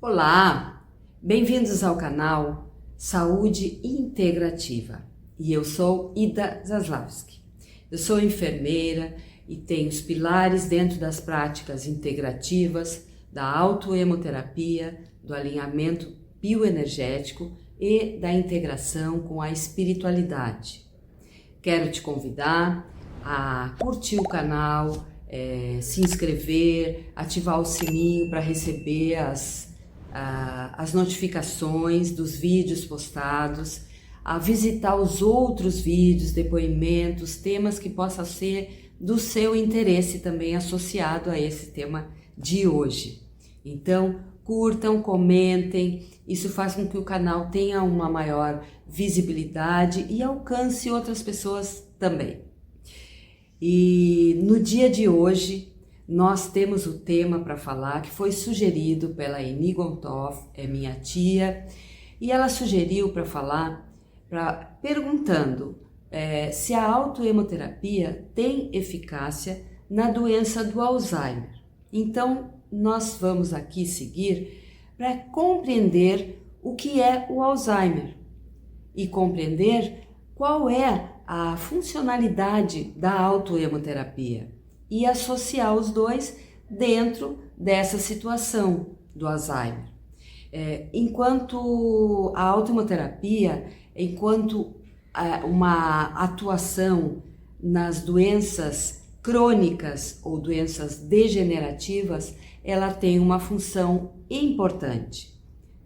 Olá, bem-vindos ao canal Saúde Integrativa e eu sou Ida Zaslavski. Eu sou enfermeira e tenho os pilares dentro das práticas integrativas, da autoemoterapia, do alinhamento bioenergético e da integração com a espiritualidade. Quero te convidar a curtir o canal, se inscrever, ativar o sininho para receber as notificações dos vídeos postados, a visitar os outros vídeos, depoimentos, temas que possam ser do seu interesse também associado a esse tema de hoje. Então, curtam, comentem, isso faz com que o canal tenha uma maior visibilidade e alcance outras pessoas também. E no dia de hoje, nós temos o tema para falar que foi sugerido pela Eni Gontoff, é minha tia, e ela sugeriu para falar, perguntando se a autoemoterapia tem eficácia na doença do Alzheimer. Então, nós vamos aqui seguir para compreender o que é o Alzheimer e compreender qual é a funcionalidade da autoemoterapia e associar os dois dentro dessa situação do Alzheimer. Enquanto a autoemoterapia, enquanto uma atuação nas doenças crônicas ou doenças degenerativas, ela tem uma função importante,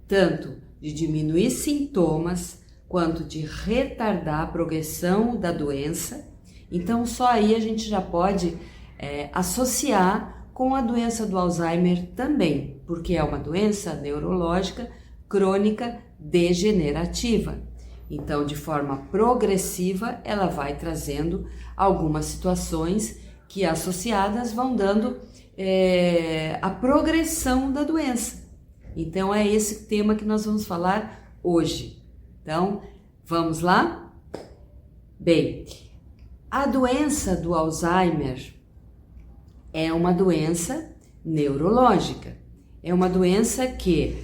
tanto de diminuir sintomas, quanto de retardar a progressão da doença. Então só aí a gente já pode associar com a doença do Alzheimer também, porque é uma doença neurológica crônica degenerativa. Então, de forma progressiva, ela vai trazendo algumas situações que associadas vão dando a progressão da doença. Então, é esse tema que nós vamos falar hoje. Então, vamos lá? Bem, a doença do Alzheimer é uma doença neurológica. É uma doença que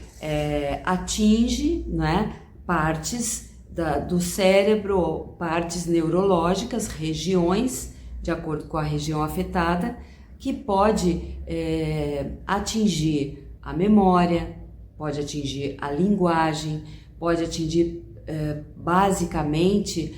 atinge, partes do cérebro, partes neurológicas, regiões, de acordo com a região afetada, que pode atingir a memória, pode atingir a linguagem, pode atingir basicamente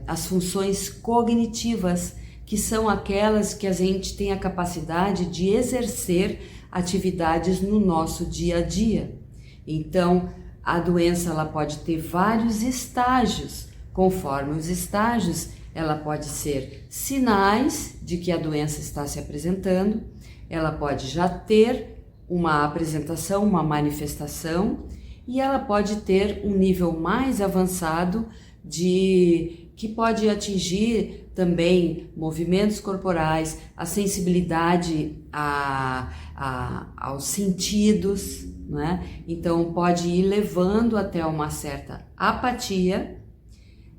as funções cognitivas, que são aquelas que a gente tem a capacidade de exercer atividades no nosso dia a dia. Então, a doença ela pode ter vários estágios. Conforme os estágios, ela pode ser sinais de que a doença está se apresentando, ela pode já ter uma apresentação, uma manifestação, e ela pode ter um nível mais avançado que pode atingir também movimentos corporais, a sensibilidade aos sentidos, Então pode ir levando até uma certa apatia,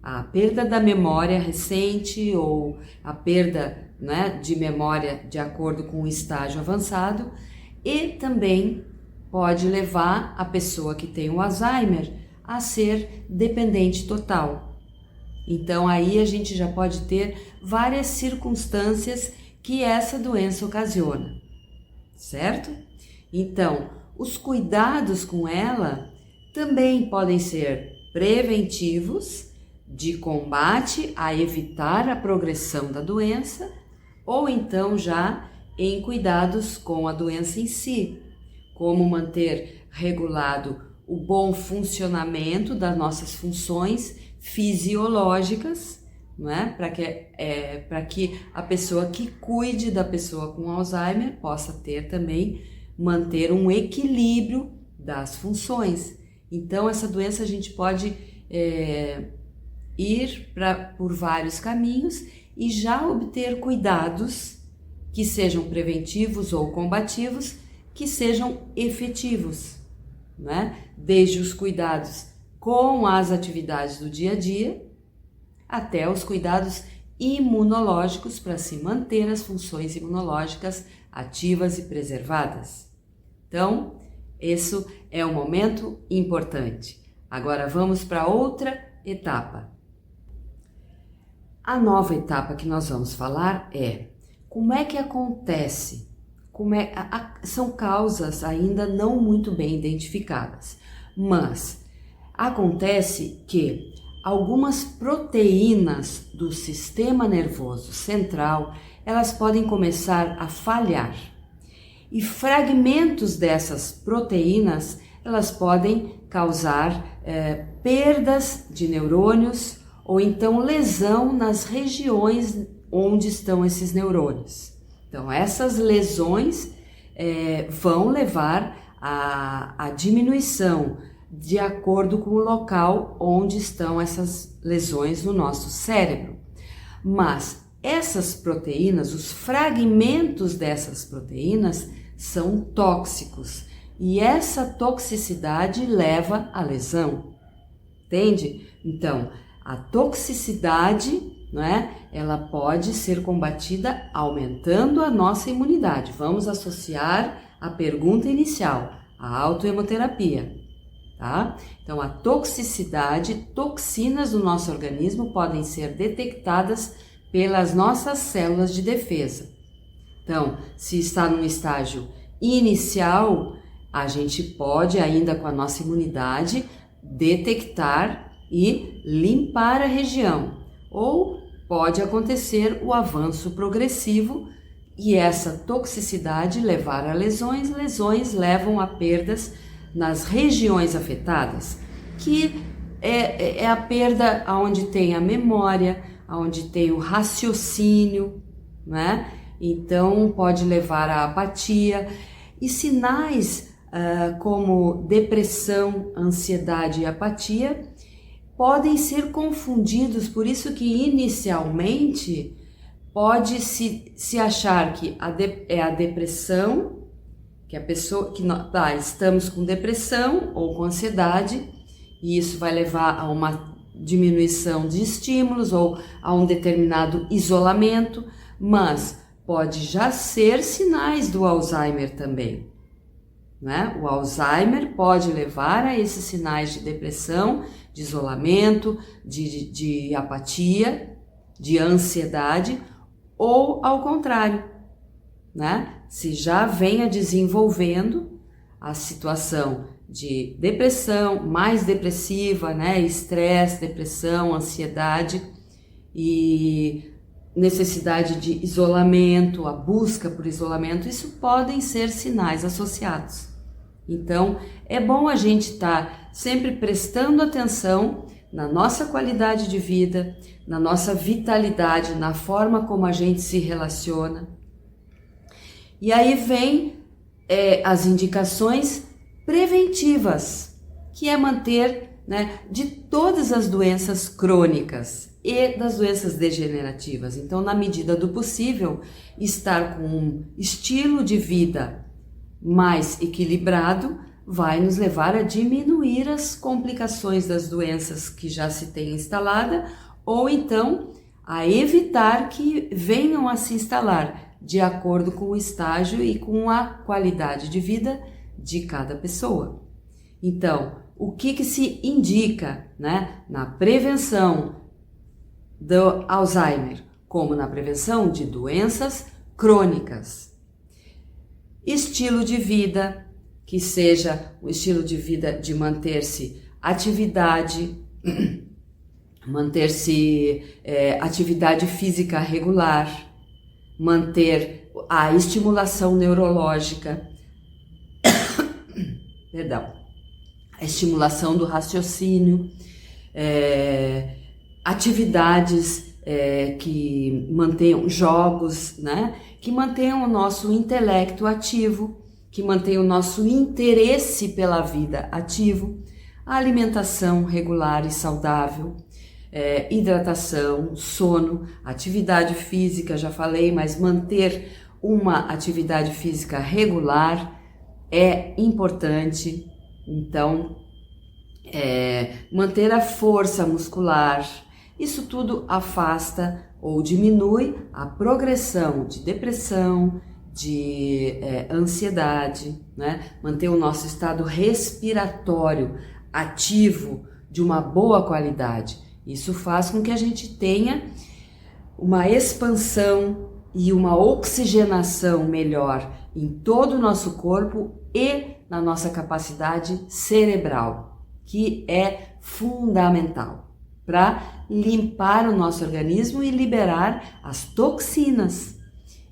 a perda da memória recente ou a perda de memória de acordo com o estágio avançado, e também pode levar a pessoa que tem o Alzheimer a ser dependente total. Então aí a gente já pode ter várias circunstâncias que essa doença ocasiona, certo? Então, os cuidados com ela também podem ser preventivos, de combate a evitar a progressão da doença, ou então já em cuidados com a doença em si, como manter regulado o bom funcionamento das nossas funções fisiológicas, para que a pessoa que cuide da pessoa com Alzheimer possa manter um equilíbrio das funções. Então, essa doença a gente pode ir por vários caminhos e já obter cuidados que sejam preventivos ou combativos, que sejam efetivos, Desde os cuidados com as atividades do dia a dia, até os cuidados imunológicos para se manter as funções imunológicas ativas e preservadas. Então, Isso é um momento importante. Agora vamos para outra etapa. A nova etapa que nós vamos falar é como é que acontece, são causas ainda não muito bem identificadas, mas acontece que algumas proteínas do sistema nervoso central, elas podem começar a falhar. E fragmentos dessas proteínas, elas podem causar perdas de neurônios ou então lesão nas regiões onde estão esses neurônios. Então, essas lesões vão levar à diminuição de acordo com o local onde estão essas lesões no nosso cérebro. Mas essas proteínas, os fragmentos dessas proteínas são tóxicos e essa toxicidade leva à lesão, entende? Então, a toxicidade, ela pode ser combatida aumentando a nossa imunidade. Vamos associar a pergunta inicial, a autoemoterapia, tá? Então, a toxicidade, toxinas do nosso organismo podem ser detectadas pelas nossas células de defesa. Então, se está num estágio inicial, a gente pode ainda com a nossa imunidade detectar e limpar a região, ou pode acontecer o avanço progressivo e essa toxicidade levar a lesões, lesões levam a perdas nas regiões afetadas, que é a perda onde tem a memória, onde tem o raciocínio, né? Então pode levar à apatia e sinais como depressão, ansiedade e apatia podem ser confundidos, por isso que inicialmente pode se achar que é a depressão, que a pessoa que estamos com depressão ou com ansiedade, e isso vai levar a uma diminuição de estímulos ou a um determinado isolamento, mas pode já ser sinais do Alzheimer também, né? O Alzheimer pode levar a esses sinais de depressão, de isolamento, de apatia, de ansiedade, ou ao contrário, né? Se já venha desenvolvendo a situação de depressão, mais depressiva, né? Estresse, depressão, ansiedade e necessidade de isolamento, a busca por isolamento, isso podem ser sinais associados. Então, é bom a gente estar sempre prestando atenção na nossa qualidade de vida, na nossa vitalidade, na forma como a gente se relaciona. E aí vem as indicações preventivas, que é manter, né, de todas as doenças crônicas e das doenças degenerativas. Então, na medida do possível, estar com um estilo de vida mais equilibrado vai nos levar a diminuir as complicações das doenças que já se tem instalada ou então a evitar que venham a se instalar de acordo com o estágio e com a qualidade de vida de cada pessoa. Então, o que se indica, né, na prevenção do Alzheimer, como na prevenção de doenças crônicas? Estilo de vida, que seja o estilo de vida de manter-se atividade física regular, manter a estimulação neurológica, a estimulação do raciocínio, atividades que mantenham jogos, né? Que mantenham o nosso intelecto ativo, que mantenham o nosso interesse pela vida ativo, a alimentação regular e saudável, hidratação, sono, atividade física, já falei, mas manter uma atividade física regular é importante. Então, manter a força muscular, isso tudo afasta ou diminui a progressão de depressão, de ansiedade, né? Manter o nosso estado respiratório ativo de uma boa qualidade. Isso faz com que a gente tenha uma expansão e uma oxigenação melhor em todo o nosso corpo e na nossa capacidade cerebral, que é fundamental para limpar o nosso organismo e liberar as toxinas.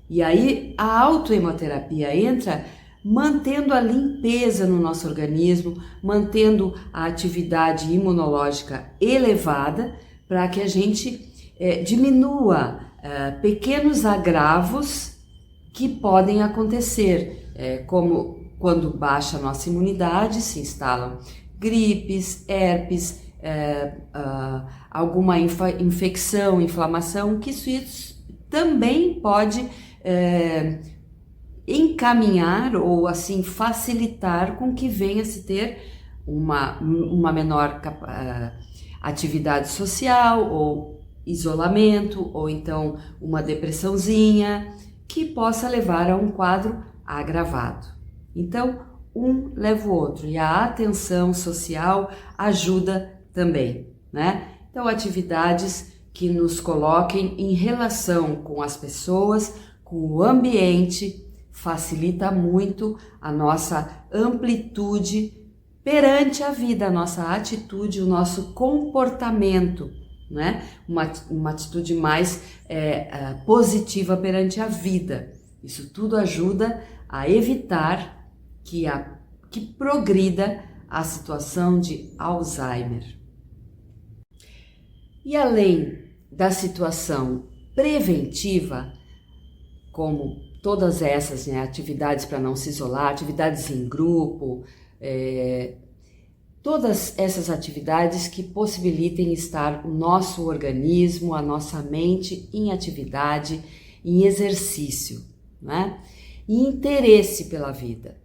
E aí a autohemoterapia entra mantendo a limpeza no nosso organismo, mantendo a atividade imunológica elevada, para que a gente diminua pequenos agravos que podem acontecer, como quando baixa a nossa imunidade, se instalam gripes, herpes, alguma infecção, inflamação, que isso também pode encaminhar ou assim facilitar com que venha a se ter uma menor atividade social ou isolamento, ou então uma depressãozinha que possa levar a um quadro agravado. Então, um leva o outro e a atenção social ajuda também, né? Então, atividades que nos coloquem em relação com as pessoas, com o ambiente, facilita muito a nossa amplitude perante a vida, a nossa atitude, o nosso comportamento, né? Uma atitude mais positiva perante a vida. Isso tudo ajuda a evitar que progrida a situação de Alzheimer. E além da situação preventiva, como todas essas, né, atividades para não se isolar, atividades em grupo, todas essas atividades que possibilitem estar o nosso organismo, a nossa mente em atividade, em exercício, né? E interesse pela vida.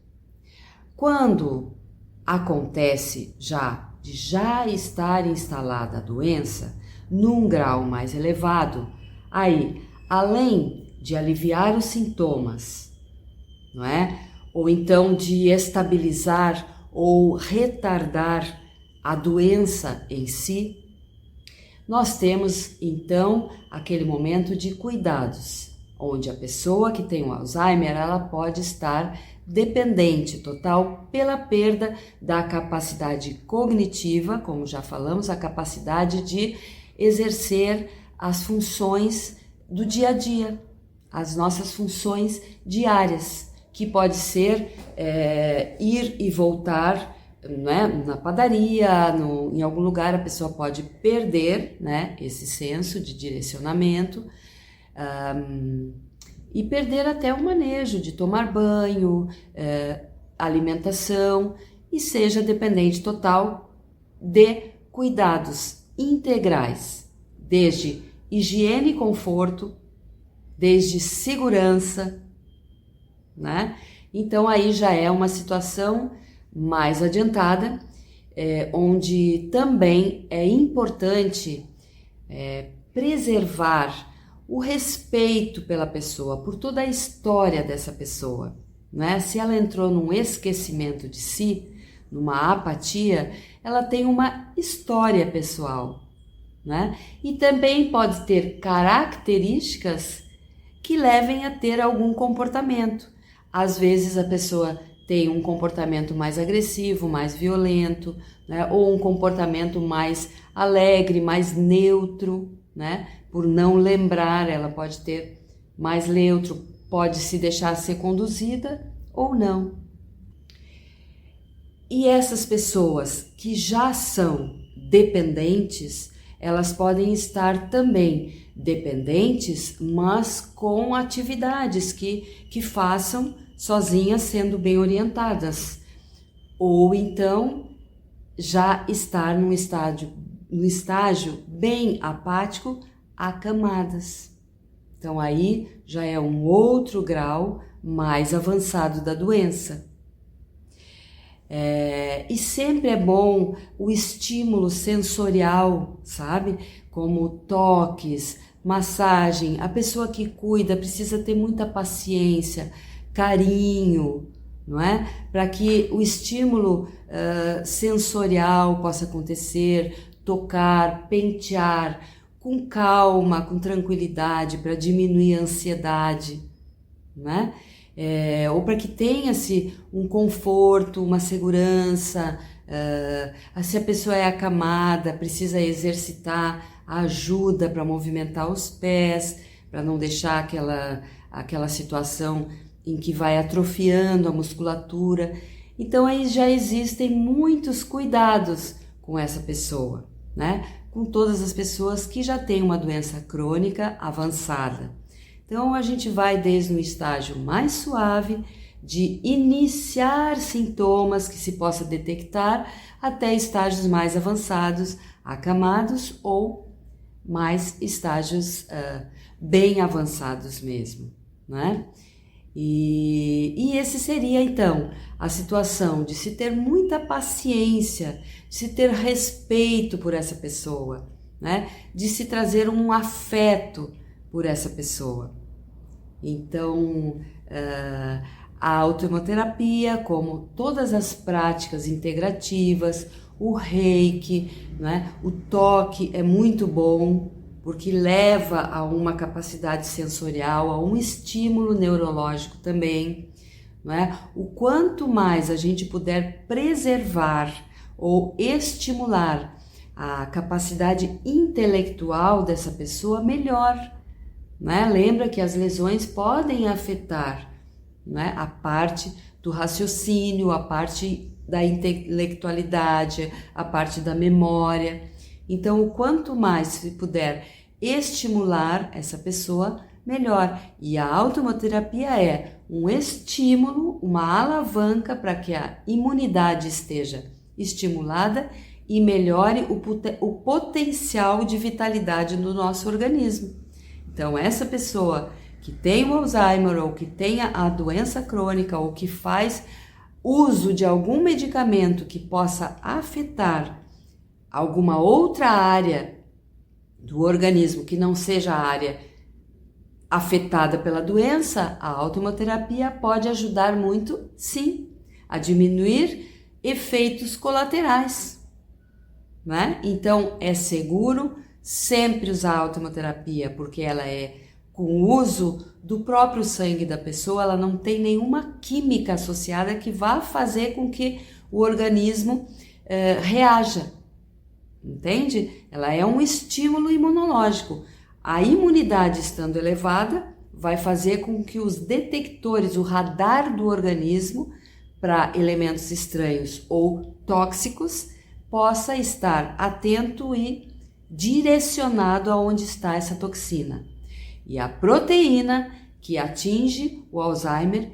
Quando acontece de já estar instalada a doença num grau mais elevado, aí, além de aliviar os sintomas, não é? Ou então de estabilizar ou retardar a doença em si, nós temos então aquele momento de cuidados, onde a pessoa que tem o Alzheimer, ela pode estar dependente total pela perda da capacidade cognitiva, como já falamos, a capacidade de exercer as funções do dia a dia, as nossas funções diárias, que pode ser ir e voltar, né, na padaria, em algum lugar a pessoa pode perder, né, esse senso de direcionamento e perder até o manejo de tomar banho, alimentação, e seja dependente total de cuidados integrais, desde higiene e conforto, desde segurança, né? Então aí já é uma situação mais adiantada, onde também é importante preservar o respeito pela pessoa, por toda a história dessa pessoa, né? Se ela entrou num esquecimento de si, numa apatia, ela tem uma história pessoal, né? E também pode ter características que levem a ter algum comportamento. Às vezes a pessoa tem um comportamento mais agressivo, mais violento, né? Ou um comportamento mais alegre, mais neutro, né? Por não lembrar, ela pode ter mais neutro, pode se deixar ser conduzida ou não. E essas pessoas que já são dependentes, elas podem estar também dependentes, mas com atividades que façam sozinhas, sendo bem orientadas. Ou então já estar num estágio bem apático, acamadas. Então aí já é um outro grau mais avançado da doença. E sempre é bom o estímulo sensorial, sabe? Como toques, massagem. A pessoa que cuida precisa ter muita paciência, carinho, não é? Para que o estímulo sensorial possa acontecer, tocar, pentear, com calma, com tranquilidade, para diminuir a ansiedade, né? Ou para que tenha-se um conforto, uma segurança. Se a pessoa é acamada, precisa exercitar, ajuda para movimentar os pés, para não deixar aquela situação em que vai atrofiando a musculatura. Então aí já existem muitos cuidados com essa pessoa, né? Com todas as pessoas que já têm uma doença crônica avançada. Então a gente vai desde um estágio mais suave, de iniciar sintomas que se possa detectar, até estágios mais avançados, acamados, ou mais estágios bem avançados mesmo, né? E esse seria então a situação de se ter muita paciência, de se ter respeito por essa pessoa, né? De se trazer um afeto por essa pessoa. Então, a autoimunoterapia, como todas as práticas integrativas, o reiki, né? O toque é muito bom, porque leva a uma capacidade sensorial, a um estímulo neurológico também, não é? O quanto mais a gente puder preservar ou estimular a capacidade intelectual dessa pessoa, melhor, né? Lembra que as lesões podem afetar, né, a parte do raciocínio, a parte da intelectualidade, a parte da memória. Então, o quanto mais se puder estimular essa pessoa, melhor. E a autoimunoterapia é um estímulo, uma alavanca para que a imunidade esteja estimulada e melhore o potencial de vitalidade do nosso organismo. Então, essa pessoa que tem o Alzheimer ou que tenha a doença crônica ou que faz uso de algum medicamento que possa afetar alguma outra área do organismo que não seja a área afetada pela doença, a autoimunoterapia pode ajudar muito, sim, a diminuir efeitos colaterais, né? Então, é seguro sempre usar a autoimunoterapia, porque ela é com o uso do próprio sangue da pessoa, ela não tem nenhuma química associada que vá fazer com que o organismo reaja, entende? Ela é um estímulo imunológico. A imunidade estando elevada vai fazer com que os detectores, o radar do organismo para elementos estranhos ou tóxicos, possa estar atento e direcionado aonde está essa toxina. E a proteína que atinge o Alzheimer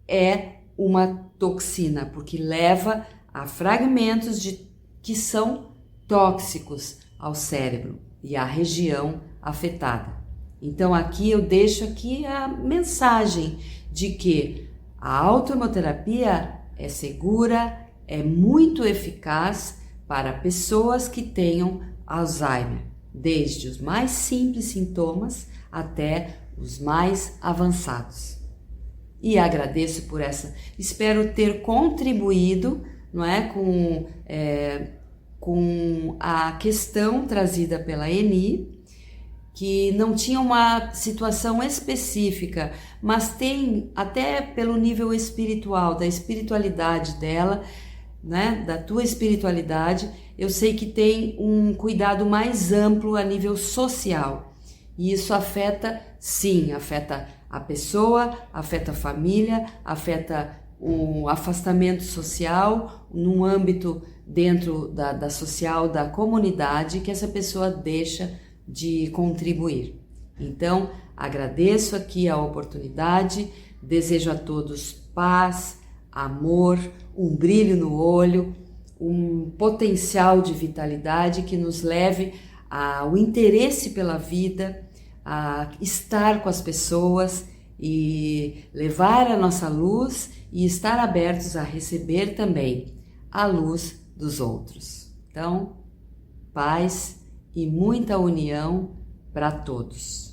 é uma toxina, porque leva a fragmentos que são tóxicos ao cérebro e à região afetada. Então aqui eu deixo aqui a mensagem de que a autoimunoterapia é segura, é muito eficaz para pessoas que tenham Alzheimer, desde os mais simples sintomas até os mais avançados. E agradeço por espero ter contribuído, não é, com a questão trazida pela Eni, que não tinha uma situação específica, mas tem até pelo nível espiritual, da espiritualidade dela, né, da tua espiritualidade, eu sei que tem um cuidado mais amplo a nível social. E isso afeta, sim, afeta a pessoa, afeta a família, afeta o afastamento social, num âmbito dentro da social, da comunidade, que essa pessoa deixa de contribuir. Então, agradeço aqui a oportunidade, desejo a todos paz, amor, um brilho no olho, um potencial de vitalidade que nos leve ao interesse pela vida, a estar com as pessoas e levar a nossa luz e estar abertos a receber também a luz dos outros. Então, paz e muita união para todos.